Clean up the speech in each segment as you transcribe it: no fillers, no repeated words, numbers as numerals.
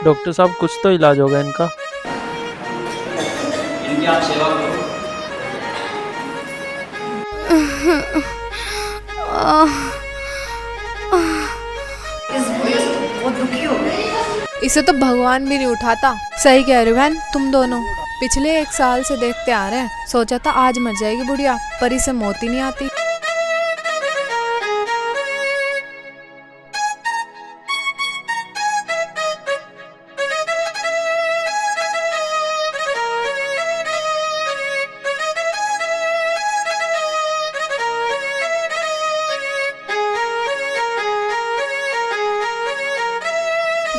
Doctor साहब कुछ तो इलाज होगा इनका। इनकी आप सेवा करो। इस वजह से बहुत दुखी हो गए। इसे तो भगवान भी नहीं उठाता। सही कह रही हो बहन तुम दोनों। पिछले 1 साल से देखते आ रहे हैं, सोचा था आज मर जाएगी बुढ़िया, पर इसे मौत ही नहीं आती।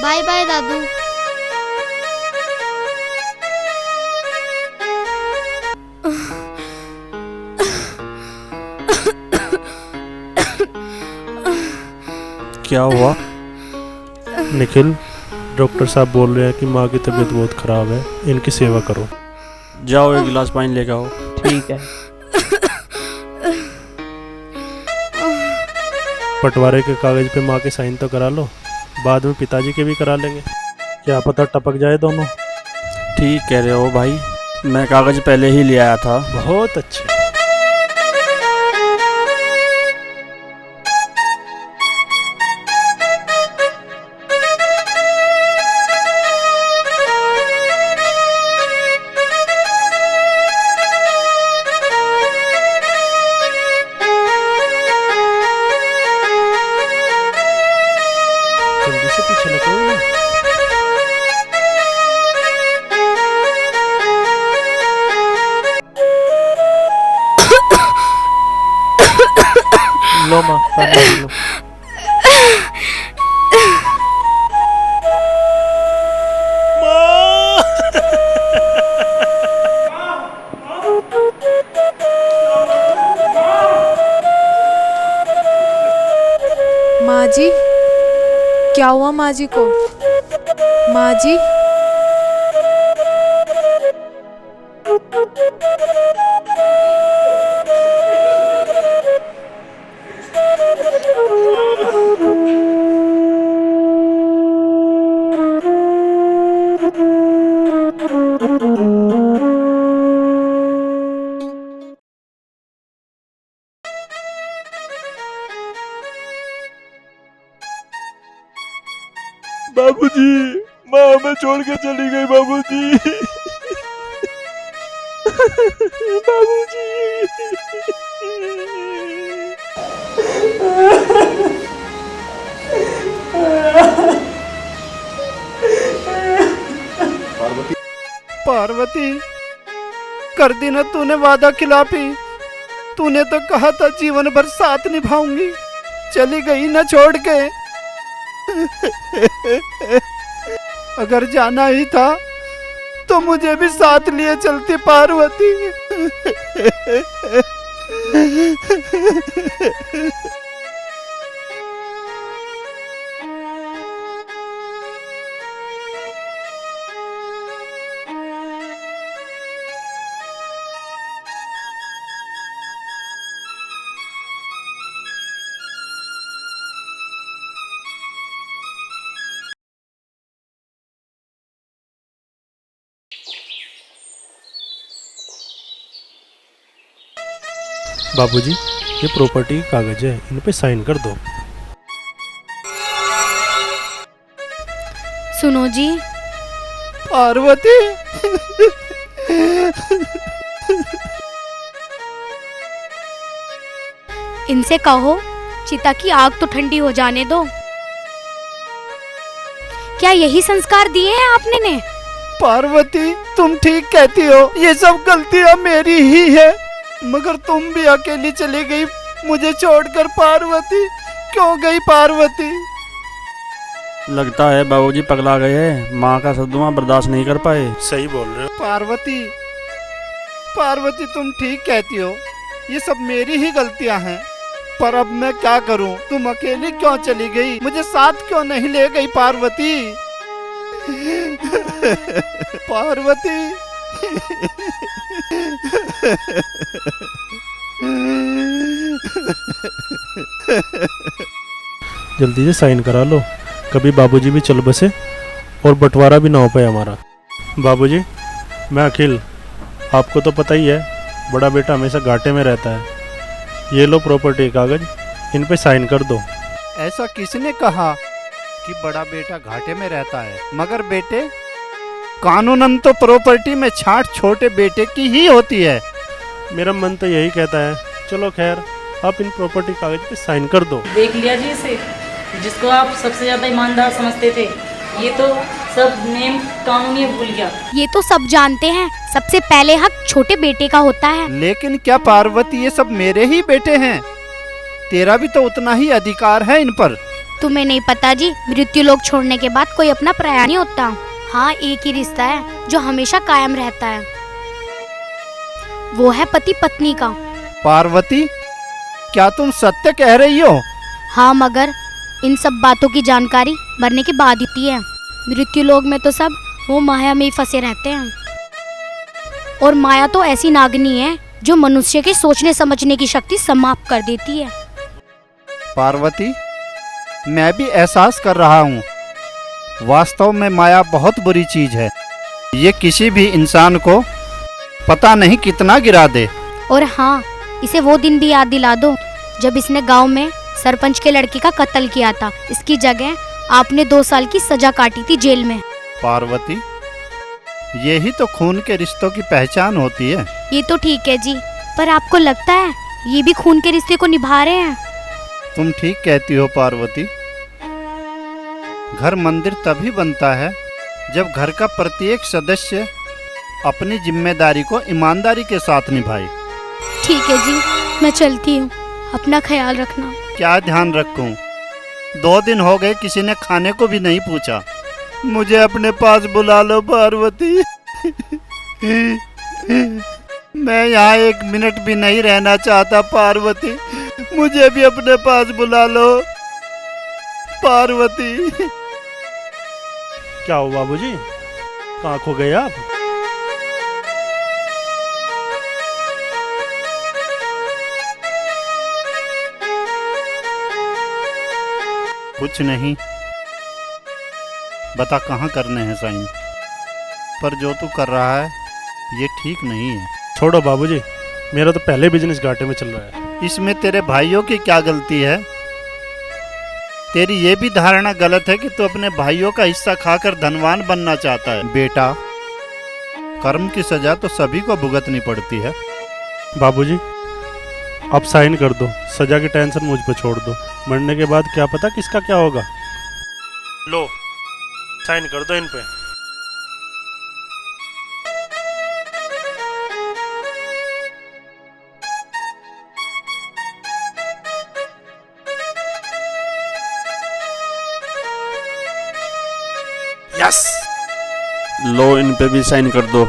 बाय बाय दादू। क्या हुआ? निखिल, डॉक्टर साहब बोल रहे हैं कि माँ की तबीयत बहुत खराब है, इनकी सेवा करो। जाओ एक गिलास पानी लेकर आओ। ठीक है। बंटवारे के कागज पे माँ के साइन तो करा लो, बाद में पिताजी के भी करा लेंगे, क्या पता टपक जाए दोनों। ठीक कह रहे हो भाई, मैं कागज पहले ही ले आया था। बहुत अच्छे। जल्दी से पीछे लगो ना। लो माँ, पानी लो। माँ जी, क्या हुआ माँ जी को? माँ जी, बाबूजी, माँ हमें छोड़ के चली गई बाबूजी। बाबूजी। पार्वती, कर दी ना तूने वादा खिलाफी। तूने तो कहा था जीवन भर साथ निभाऊंगी, चली गई ना छोड़ के। अगर जाना ही था तो मुझे भी साथ लिए चलती पार्वती। बाबूजी, ये प्रॉपर्टी के कागज है, इन पे साइन कर दो। सुनो जी। पार्वती। इनसे कहो चिता की आग तो ठंडी हो जाने दो। क्या यही संस्कार दिए हैं आपने ने? पार्वती, तुम ठीक कहती हो, ये सब गलतियां मेरी ही है, मगर तुम भी अकेली चली गई मुझे छोड़कर। पार्वती, क्यों गई पार्वती? लगता है बाबूजी पगला गए हैं, माँ का सदमा बर्दाश्त नहीं कर पाए। सही बोल रहे हो। पार्वती, पार्वती तुम ठीक कहती हो, ये सब मेरी ही गलतियां हैं। पर अब मैं क्या करूं? तुम अकेली क्यों चली गई? मुझे साथ क्यों नहीं ले गई पार्वती? पार्वती। जल्दी से साइन करा लो, कभी बाबूजी भी चल बसे और बंटवारा भी ना हो पाए हमारा। बाबूजी, मैं अखिल, आपको तो पता ही है बड़ा बेटा हमेशा घाटे में रहता है। ये लो प्रॉपर्टी कागज, इन पे साइन कर दो। ऐसा किसने कहा कि बड़ा बेटा घाटे में रहता है? मगर बेटे, कानूनन तो प्रॉपर्टी में छांट छोटे बेटे की ही होती है। मेरा मन तो यही कहता है। चलो खैर, आप इन प्रॉपर्टी कागज पे साइन कर दो। देख लिया जी इसे, जिसको आप सबसे ज्यादा ईमानदार समझते थे, ये तो सब नेम कानूनी भूल गया। ये तो सब जानते हैं, सबसे पहले हक छोटे बेटे का होता है। लेकिन क्या पार्वती, ये सब मेरे ही बेटे हैं, तेरा भी तो उतना ही अधिकार है इन पर। तुम्हें नहीं पता जी, मृत्यु लोक छोड़ने के बाद कोई अपना पराया नहीं होता। हाँ, एक ही रिश्ता है जो हमेशा कायम रहता है, वो है पति पत्नी का। पार्वती, क्या तुम सत्य कह रही हो? हाँ, मगर इन सब बातों की जानकारी मरने के बाद होती है। मृत्यु लोक में तो सब वो माया में ही फंसे रहते हैं, और माया तो ऐसी नागनी है जो मनुष्य के सोचने समझने की शक्ति समाप्त कर देती है। पार्वती, मैं भी एहसास कर रहा हूँ, वास्तव में माया बहुत बुरी चीज है। ये किसी भी इंसान को पता नहीं कितना गिरा दे। और हाँ, इसे वो दिन भी याद दिला दो जब इसने गांव में सरपंच के लड़के का कत्ल किया था। इसकी जगह आपने 2 साल की सजा काटी थी जेल में। पार्वती, यही तो खून के रिश्तों की पहचान होती है। ये तो ठीक है जी, पर आपको लगता है ये भी खून के रिश्ते को निभा रहे हैं? तुम ठीक कहती हो पार्वती। घर मंदिर तभी बनता है जब घर का प्रत्येक सदस्य अपनी जिम्मेदारी को ईमानदारी के साथ निभाए। ठीक है जी, मैं चलती हूँ, अपना ख्याल रखना। क्या ध्यान रखूं? 2 दिन हो गए किसी ने खाने को भी नहीं पूछा। मुझे अपने पास बुला लो पार्वती। मैं यहाँ 1 मिनट भी नहीं रहना चाहता पार्वती, मुझे भी अपने पास बुला लो पार्वती। क्या हो बाबूजी, कहाँ खो गए आप? कुछ नहीं, बता कहाँ करने हैं साइन? पर जो तू कर रहा है ये ठीक नहीं है। छोड़ो बाबूजी, मेरा तो पहले बिजनेस घाटे में चल रहा है। इसमें तेरे भाइयों की क्या गलती है? तेरी ये भी धारणा गलत है कि तू अपने भाइयों का हिस्सा खाकर धनवान बनना चाहता है। बेटा, कर्म की सजा तो सभी को भुगतनी पड़ती है। बाबूजी, आप साइन कर दो, सजा की टेंशन मुझ पे छोड़ दो। मरने के बाद क्या पता किसका क्या होगा। लो, साइन कर दो इन पे। यस, लो, इन पे भी साइन कर दो।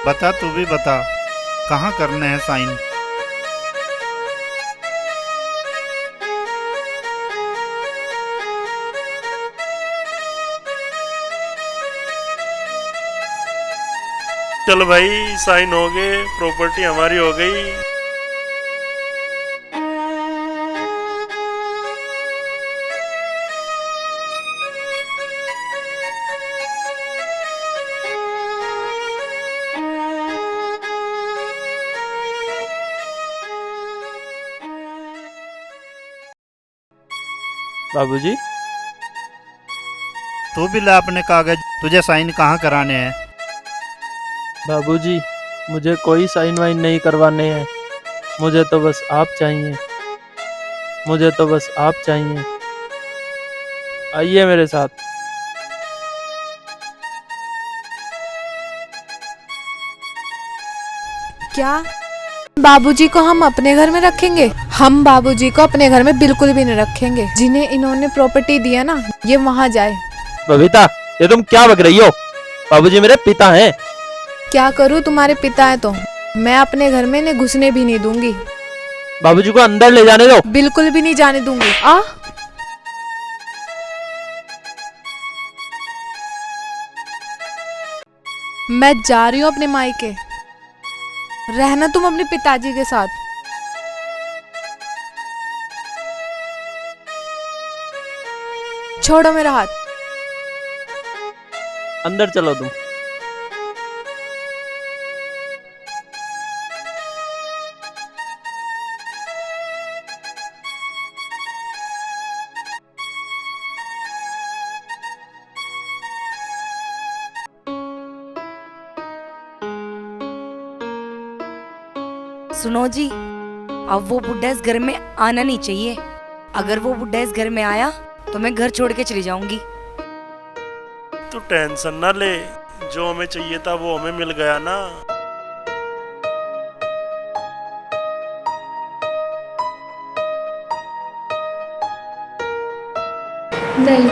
बता, तू भी बता, कहाँ करने हैं साइन? चलो भाई, साइन हो गए, प्रॉपर्टी हमारी हो गई। बाबूजी, तू भी ला अपने कागज, तुझे साइन कहाँ कराने हैं? बाबूजी, मुझे कोई साइन वाइन नहीं करवाने हैं। मुझे तो बस आप चाहिए, मुझे तो बस आप चाहिए। आइए मेरे साथ। क्या बाबूजी को हम अपने घर में रखेंगे? हम बाबूजी को अपने घर में बिल्कुल भी नहीं रखेंगे। जिन्हें इन्होंने प्रॉपर्टी दिया ना, ये वहाँ जाए। बबीता, ये तुम क्या बक रही हो? बाबूजी मेरे पिता हैं। क्या करूँ, तुम्हारे पिता है तो मैं अपने घर में इन्हें घुसने भी नहीं दूंगी। बाबूजी को अंदर ले जाने दो। बिल्कुल भी नहीं जाने दूंगी। आ मैं जा रही हूँ अपने मायके। रहना तुम अपने पिताजी के साथ। छोड़ो मेरा हाथ। अंदर चलो तुम। सुनो जी, अब वो बुड्ढा इस घर में आना नहीं चाहिए। अगर वो बुड्ढा इस घर में आया तो मैं घर छोड़ के चली जाऊंगी। तू टेंशन ना ले, जो हमें चाहिए था वो हमें मिल गया ना। नहीं,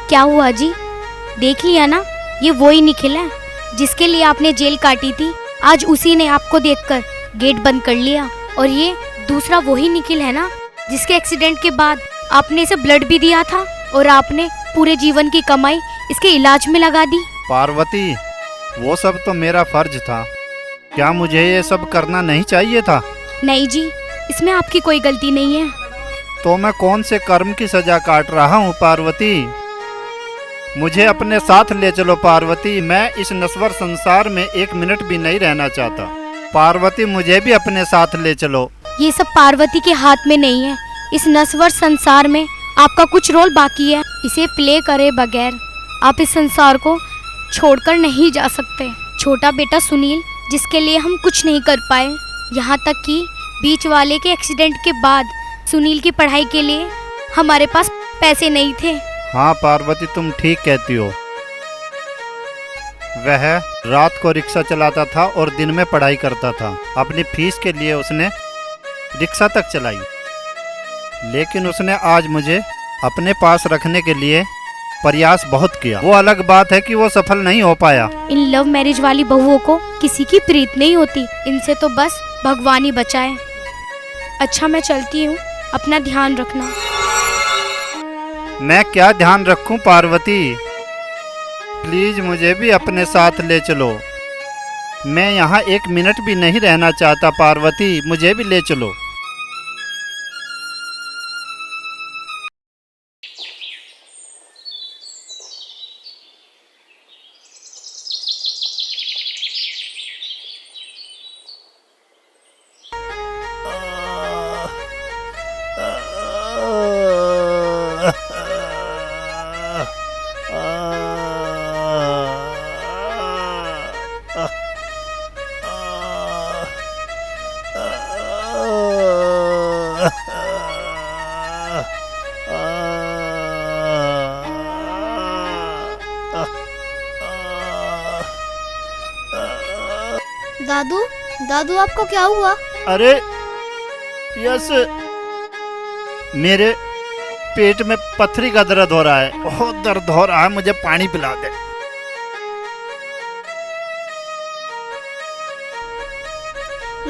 क्या हुआ जी? देख लिया ना, ये वो ही निखिल है जिसके लिए आपने जेल काटी थी। आज उसी ने आपको देखकर गेट बंद कर लिया। और ये दूसरा वही निखिल है ना जिसके एक्सीडेंट के बाद आपने इसे ब्लड भी दिया था और आपने पूरे जीवन की कमाई इसके इलाज में लगा दी। पार्वती, वो सब तो मेरा फर्ज था। क्या मुझे ये सब करना नहीं चाहिए था? नहीं जी, इसमें आपकी कोई गलती नहीं है। तो मैं कौन से कर्म की सजा काट रहा हूँ पार्वती? मुझे अपने साथ ले चलो पार्वती। मैं इस नश्वर संसार में एक मिनट भी नहीं रहना चाहता। पार्वती, मुझे भी अपने साथ ले चलो। ये सब पार्वती के हाथ में नहीं है। इस नश्वर संसार में आपका कुछ रोल बाकी है। इसे प्ले करे बगैर आप इस संसार को छोड़कर नहीं जा सकते। छोटा बेटा सुनील, जिसके लिए हम कुछ नहीं कर पाए, यहाँ तक कि बीच वाले के एक्सीडेंट के बाद सुनील की पढ़ाई के लिए हमारे पास पैसे नहीं थे। हाँ पार्वती, तुम ठीक कहती हो। वह रात को रिक्शा चलाता था और दिन में पढ़ाई करता था। अपनी फीस के लिए उसने रिक्शा तक चलाई, लेकिन उसने आज मुझे अपने पास रखने के लिए प्रयास बहुत किया। वो अलग बात है कि वो सफल नहीं हो पाया। इन लव मैरिज वाली बहुओं को किसी की प्रीत नहीं होती। इनसे तो बस भगवान ही बचाए। अच्छा, मैं चलती हूँ, अपना ध्यान रखना। मैं क्या ध्यान रखूं पार्वती? प्लीज मुझे भी अपने साथ ले चलो। मैं यहाँ एक मिनट भी नहीं रहना चाहता पार्वती, मुझे भी ले चलो। दादू, दादू आपको क्या हुआ? अरे यस, मेरे पेट में पथरी का दर्द हो रहा है। बहुत दर्द हो रहा है, मुझे पानी पिला दे।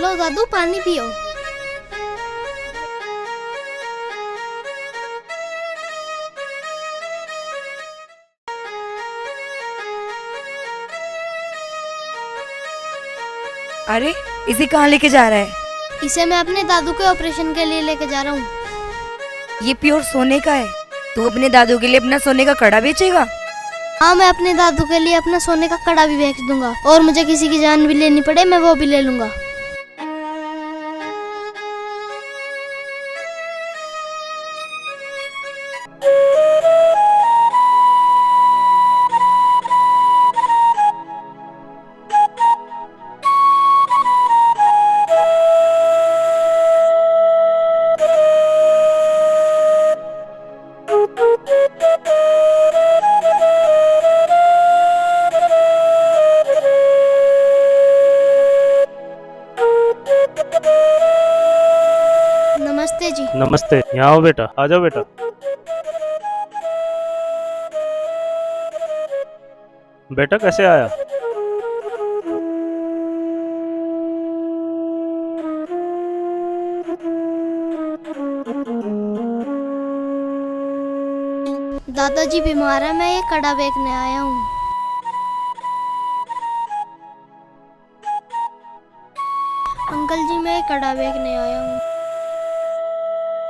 लो दादू, पानी पियो। अरे, इसे कहाँ लेके जा रहा है? इसे मैं अपने दादू के ऑपरेशन के लिए लेके जा रहा हूँ। ये प्योर सोने का है। तू अपने दादू के लिए अपना सोने का कड़ा बेचेगा? हाँ, मैं अपने दादू के लिए अपना सोने का कड़ा भी बेच दूंगा, और मुझे किसी की जान भी लेनी पड़े मैं वो भी ले लूंगा। नमस्ते जी। नमस्ते, यहाँ आओ बेटा, आ जाओ बेटा। बेटा कैसे आया? दादाजी बीमार है, मैं ये कड़ा बेचने आया हूँ। अंकल जी, मैं ये कड़ा बेचने आया हूँ।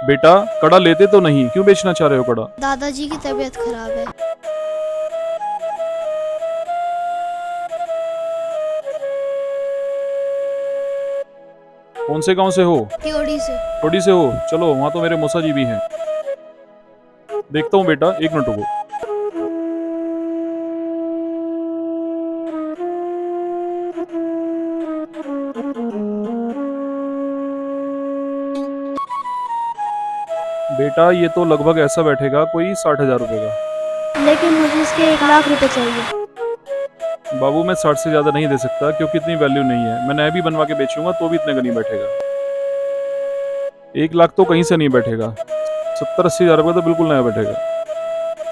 बेटा कड़ा लेते तो नहीं, क्यों बेचना चाह रहे हो कड़ा? दादाजी की तबीयत खराब है। कौन से गांव से हो? त्योड़ी से। थोड़ी से हो? चलो वहाँ तो मेरे मौसा जी भी हैं, देखता हूँ बेटा, एक मिनट रुको। बेटा ये तो लगभग ऐसा बैठेगा कोई 60,000 रुपए का। लेकिन मुझे इसके 1,00,000 रुपए चाहिए। बाबू मैं 60 से ज्यादा नहीं दे सकता, क्योंकि इतनी वैल्यू नहीं है। मैं नया भी बनवा के बेचूंगा तो भी इतने का नहीं बैठेगा। 1,00,000 तो कहीं से नहीं बैठेगा। 70-80 हजार रुपये तो बिल्कुल नया बैठेगा।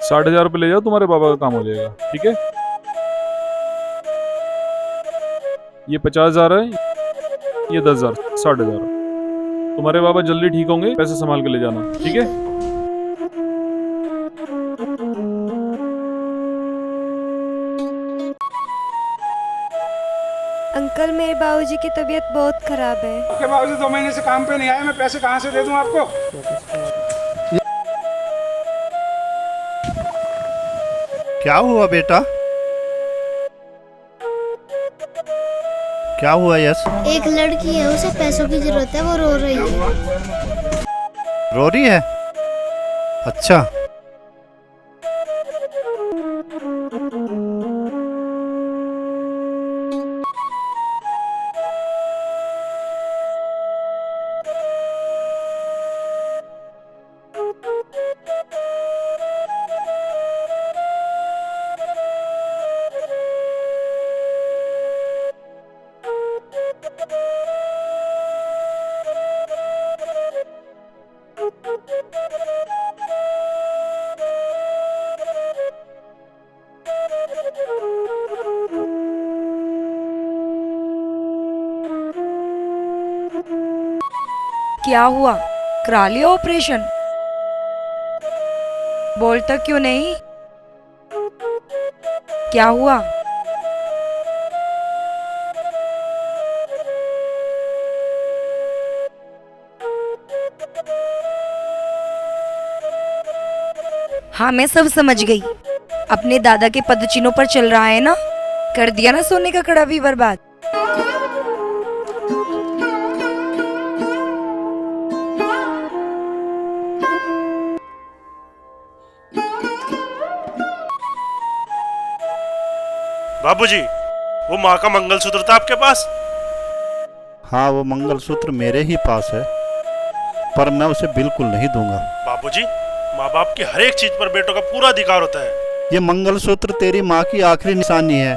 60,000 रुपये ले जाओ, तुम्हारे बाबा का काम हो जाएगा। ठीक है, ये 50,000 है, ये 10,000, 60,000। तुम्हारे बाबा जल्दी ठीक होंगे, पैसे संभाल के ले जाना। ठीक है, अंकल, मेरे बाबूजी की तबीयत बहुत खराब है। आपके बाबूजी 2 महीने से काम पे नहीं आए, मैं पैसे कहाँ से दे दूं आपको? क्या हुआ बेटा? क्या हुआ यश? एक लड़की है, उसे पैसों की जरूरत है, वो रो रही है। रो रही है? अच्छा, क्या हुआ? करा लिया ऑपरेशन? बोलता क्यों नहीं? क्या हुआ? हाँ, मैं सब समझ गई। अपने दादा के पदचिन्हों पर चल रहा है ना? कर दिया ना सोने का कड़ा भी बर्बाद। बाबूजी, वो माँ का मंगलसूत्र था आपके पास? हाँ वो मंगलसूत्र मेरे ही पास है, पर मैं उसे बिल्कुल नहीं दूंगा। बाबूजी, माँ बाप की हर एक चीज पर बेटों का पूरा अधिकार होता है। ये मंगलसूत्र तेरी माँ की आखिरी निशानी है,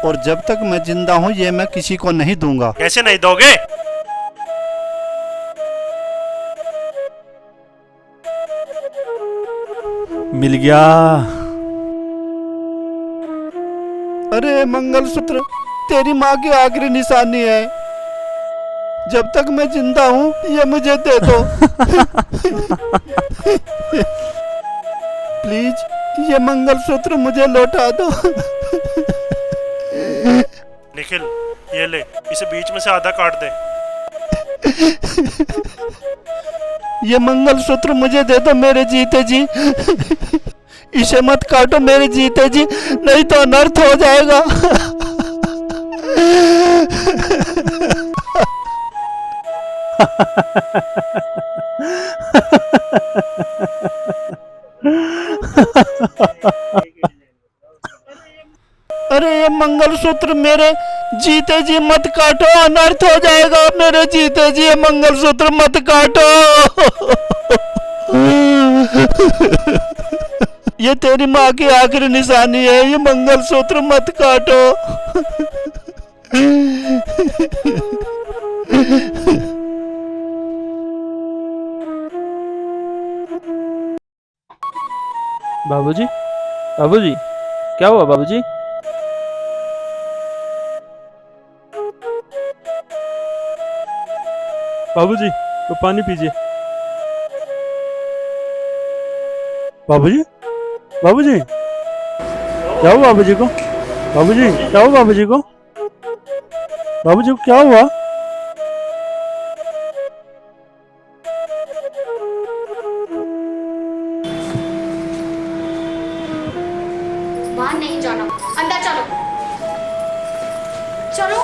और जब तक मैं जिंदा हूँ ये मैं किसी को नहीं दूंगा। कैसे नहीं दोगे? मिल गया। अरे मंगलसूत्र तेरी माँ की आखिरी निशानी है, जब तक मैं जिंदा हूँ ये मुझे दे दो। प्लीज ये मंगलसूत्र मुझे लौटा दो। निखिल, ये ले, इसे बीच में से आधा काट दे। ये मंगलसूत्र मुझे दे दो मेरे जीते जी। इसे मत काटो मेरे जीते जी, नहीं तो अनर्थ हो जाएगा। अरे ये मंगलसूत्र मेरे जीते जी मत काटो, अनर्थ हो जाएगा मेरे जीते जी, ये मंगलसूत्र मत काटो। ये तेरी माँ की आखिरी निशानी है, ये मंगलसूत्र मत काटो। बाबूजी, बाबूजी, क्या हुआ बाबूजी? बाबूजी तो पानी पीजिए। बाबूजी, बाबूजी, क्या हुआ बाबूजी को? बाबूजी, क्या हुआ बाबूजी को? बाबूजी को क्या हुआ? वहां नहीं जाना, अंदर चलो। चलो।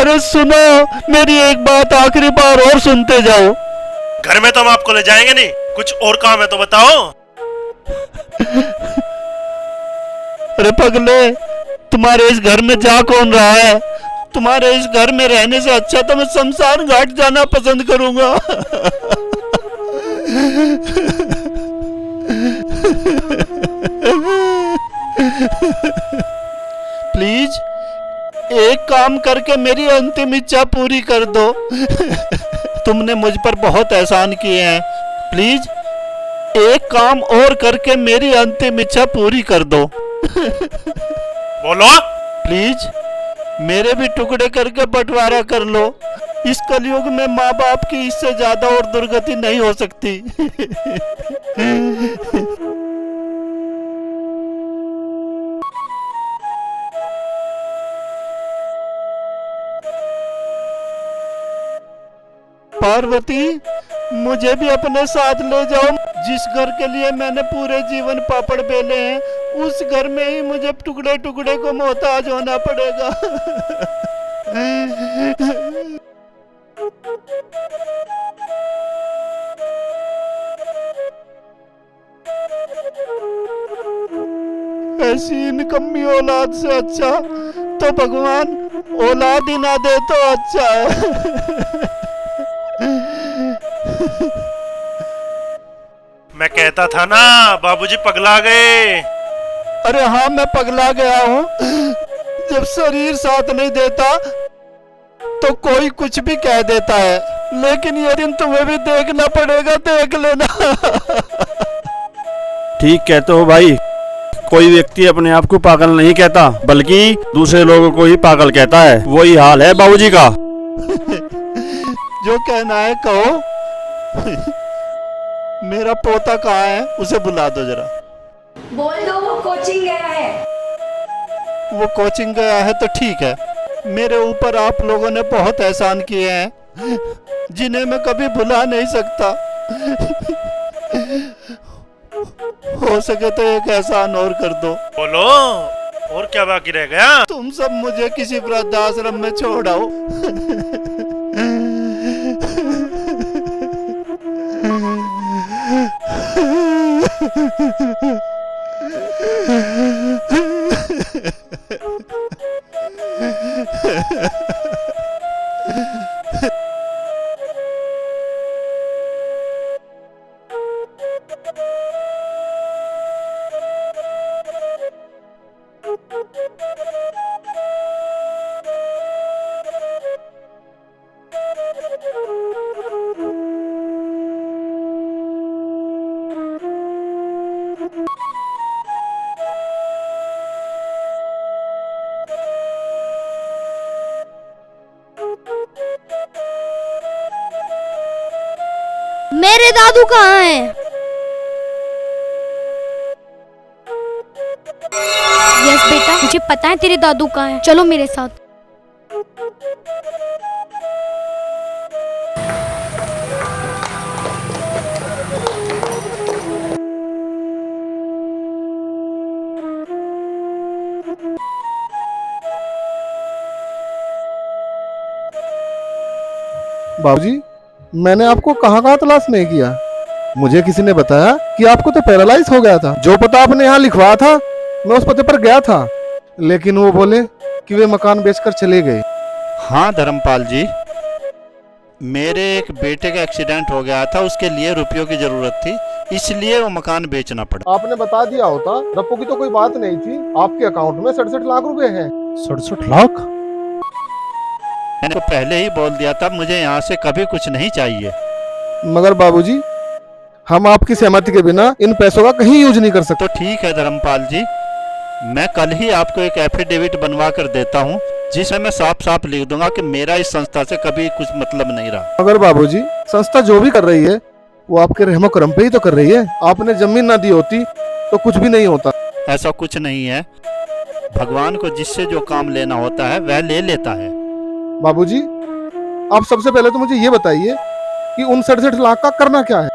अरे सुनो, मेरी एक बात आखिरी बार और सुनते जाओ। घर में तो हम आपको ले जाएंगे नहीं, कुछ और काम है तो बताओ। अरे पगले, तुम्हारे इस घर में जा कौन रहा है? तुम्हारे इस घर में रहने से अच्छा तो मैं शमशान घाट जाना पसंद करूंगा। प्लीज एक काम करके मेरी अंतिम इच्छा पूरी कर दो। तुमने मुझ पर बहुत एहसान किए हैं, प्लीज एक काम और करके मेरी अंतिम इच्छा पूरी कर दो। बोलो। प्लीज मेरे भी टुकड़े करके बंटवारा कर लो। इस कलयुग में माँ बाप की इससे ज्यादा और दुर्गति नहीं हो सकती। पार्वती, मुझे भी अपने साथ ले जाओ। जिस घर के लिए मैंने पूरे जीवन पापड़ बेले हैं, उस घर में ही मुझे टुकड़े टुकड़े को मोहताज होना पड़ेगा। ऐसी निकम्मी औलाद से अच्छा तो भगवान औलाद ही ना दे तो अच्छा है। मैं कहता था ना, बाबूजी पगला गए। अरे हाँ, मैं पगला गया हूँ। जब शरीर साथ नहीं देता तो कोई कुछ भी कह देता है, लेकिन ये दिन तुम्हें भी देखना पड़ेगा, देख लेना। ठीक कहते हो भाई, कोई व्यक्ति अपने आप को पागल नहीं कहता, बल्कि दूसरे लोगों को ही पागल कहता है। वही हाल है बाबूजी का। जो कहना है कहो। मेरा पोता कहाँ है, उसे बुला दो जरा। बोल दो वो कोचिंग गया है। वो कोचिंग गया है तो ठीक है। मेरे ऊपर आप लोगों ने बहुत एहसान किए हैं, जिन्हें मैं कभी भुला नहीं सकता। हो सके तो एक एहसान और कर दो। बोलो, और क्या बाकी रह गया? तुम सब मुझे किसी वृद्धाश्रम में छोड़ आओ। मेरे दादू कहाँ हैं? यस बेटा, मुझे पता है तेरे दादू कहाँ हैं। चलो मेरे साथ। बाबूजी, मैंने आपको कहाँ कहाँ तलाश नहीं किया। मुझे किसी ने बताया कि आपको तो पैरालाइज हो गया था। जो पता आपने यहाँ लिखवाया था, मैं उस पते पर गया था, लेकिन वो बोले कि वे मकान बेचकर चले गए। हाँ धर्मपाल जी, मेरे एक बेटे का एक्सीडेंट हो गया था, उसके लिए रुपयों की जरूरत थी, इसलिए वो मकान बेचना पड़ा। आपने बता दिया होता, रप्पू की तो कोई बात नहीं थी। आपके अकाउंट में 67 लाख रुपए हैं। 67 लाख? मैंने तो पहले ही बोल दिया था, मुझे यहाँ से कभी कुछ नहीं चाहिए। मगर बाबूजी, हम आपकी सहमति के बिना इन पैसों का कहीं यूज नहीं कर सकते। तो ठीक है धर्मपाल जी, मैं कल ही आपको एक एफिडेविट बनवा कर देता हूँ, जिसमें मैं साफ साफ लिख दूंगा कि मेरा इस संस्था से कभी कुछ मतलब नहीं रहा। मगर बाबूजी, संस्था जो भी कर रही है वो आपके रहमो करम पे ही तो कर रही है। आपने जमीन ना दी होती तो कुछ भी नहीं होता। ऐसा कुछ नहीं है, भगवान को जिससे जो काम लेना होता है वह ले लेता है। बाबूजी, आप सबसे पहले तो मुझे ये बताइए कि उन 67 लाख का करना क्या है।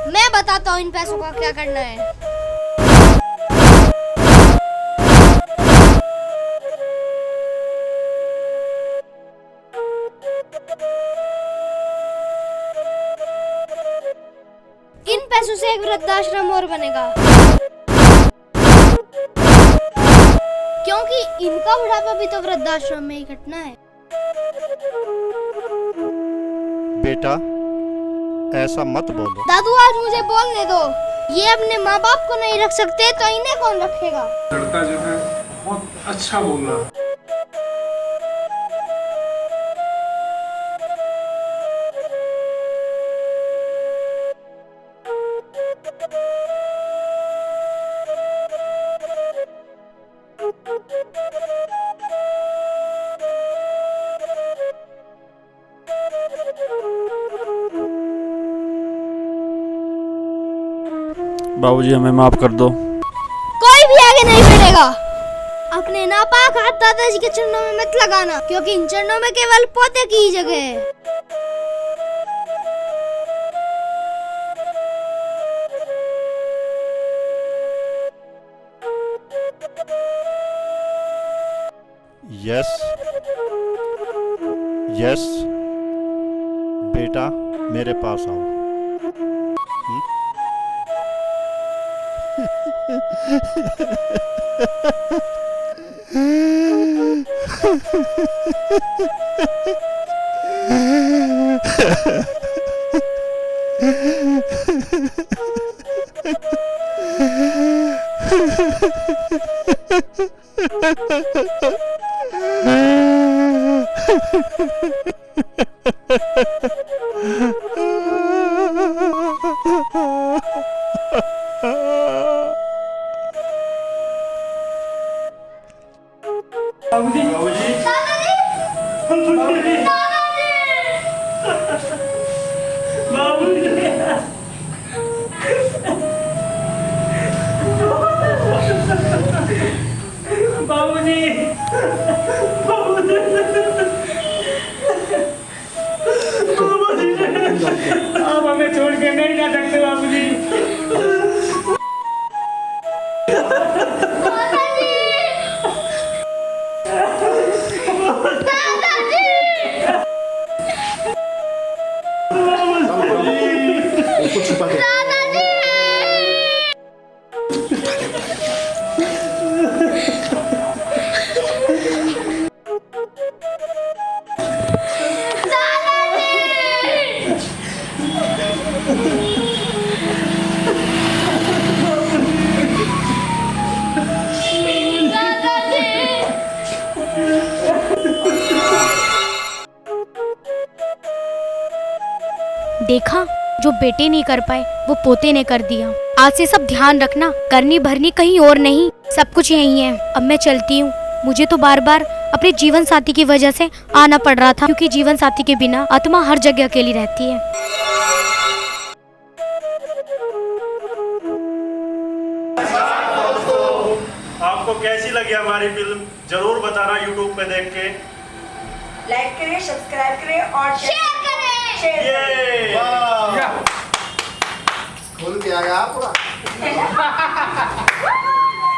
मैं बताता हूँ इन पैसों का क्या करना है। इन पैसों से एक वृद्धाश्रम और बनेगा, क्योंकि इनका बुढ़ापा भी तो वृद्धाश्रम में ही कटना है। बेटा, ऐसा मत बोलो। दादू, आज मुझे बोलने दो। ये अपने माँ बाप को नहीं रख सकते तो इन्हें कौन रखेगा। लड़का जो है बहुत अच्छा बोल रहा है। बाबूजी हमें माफ कर दो। कोई भी आगे नहीं बढ़ेगा। अपने नापाक हाथ दादाजी के चरणों में मत लगाना, क्योंकि इन चरणों में केवल पोते की ही जगह है। यस यस बेटा, मेरे पास आओ। आप हमें छोड़ के नहीं जा सकते बाबूजी। देखा, जो बेटे नहीं कर पाए वो पोते ने कर दिया। आज से सब ध्यान रखना, करनी भरनी कहीं और नहीं, सब कुछ यही है। अब मैं चलती हूँ। मुझे तो बार बार अपने जीवन साथी की वजह से आना पड़ रहा था, क्योंकि जीवन साथी के बिना आत्मा हर जगह अकेली रहती है। आप लगी हमारी फिल्म जरूर बताना यूट्यूब पे देख के। लाइक करें, सब्सक्राइब करें और शेयर करें। खुल गया पूरा।